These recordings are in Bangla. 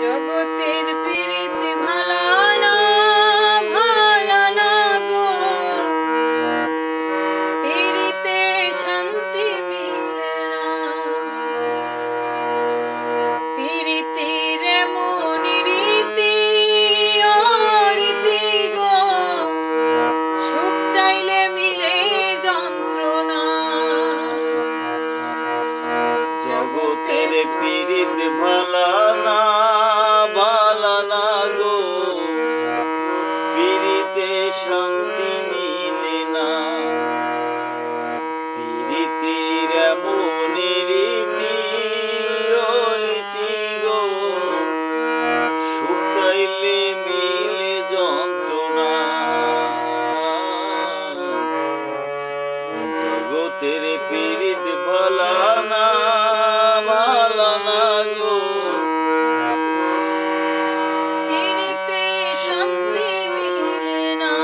জগতের প্রীতি ভালা না গো, প্রীতিতে শান্তি মিলে না। প্রীতির এমন রীতি ও রীতি গো, সুখ চাইলে মিলে যন্ত্রণা। জগতের প্রীত ভালা না গো, প্রীতিতে শান্তি মিলে না। প্রীতির এমন রীতি ও রীতি গো, সুখ চাইলে মিলে যন্ত্রণা। জগতের প্রীত ভালা না গো, প্রীতিতে শান্তি মিলে না।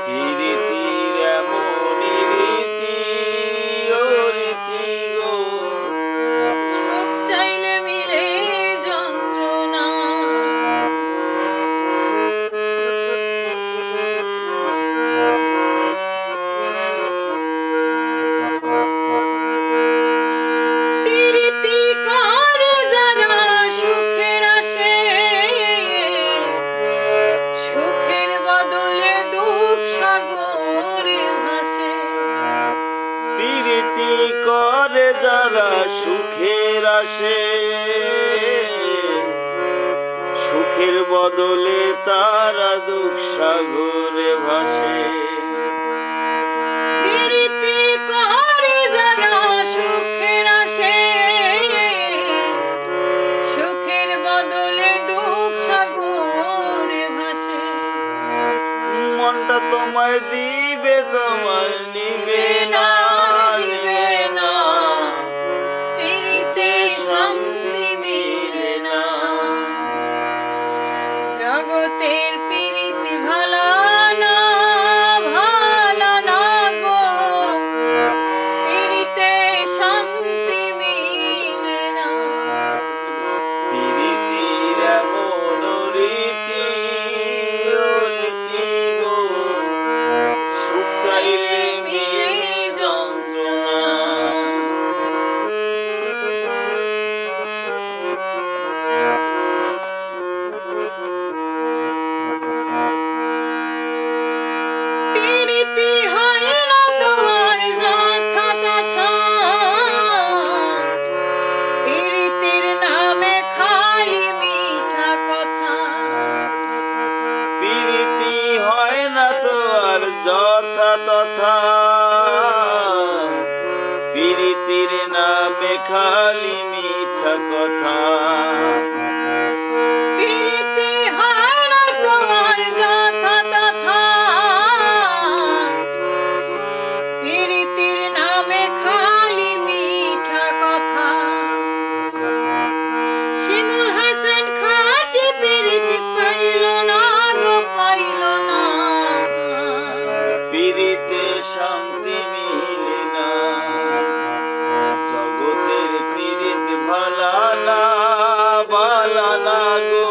প্রীতির এমন রীতি ও রীতি গো, সুখ চাইলে মিলে যন্ত্রণা। প্রীতি করে যারা সুখের আসে, সুখের বদলে দুঃখ সাগরে ভাসে। প্রীতি করে যারা সুখের আসে, সুখের বদলে তারা দুঃখ সাগরে ভাসে। প্রীতি করে যারা সুখের আসে, সুখের বদলে দুঃখ সাগরে ভাসে। মনটা তোমায় দিবে, তোমার নিবে না, দিবে না, প্রীতিতে শান্তি মিলে না। জগতের প্রীতি ভালা না গো, প্রীতিতে শান্তি মিলে না। প্রীতির এমন রীতি ও রীতি গো, সুখ চাইলে মিলে যন্ত্রণা। প্রীতি হয় না তোমার যথা তথা, প্রীতির নামে খালি মিঠা কথা। প্রীতি হয় না তো আর যথা তথা, প্রীতির নামে খালি মিছা কথা। প্রীতি হয় না তোমার যথা তথা, প্রীতির নামে খালি মিঠা কথা। শিমুল হাসান খাঁটি প্রীতি পাইল না গো, পাইল না। প্রীতিতে শান্তি মিলে না। জগতের প্রীত ভালা না গো,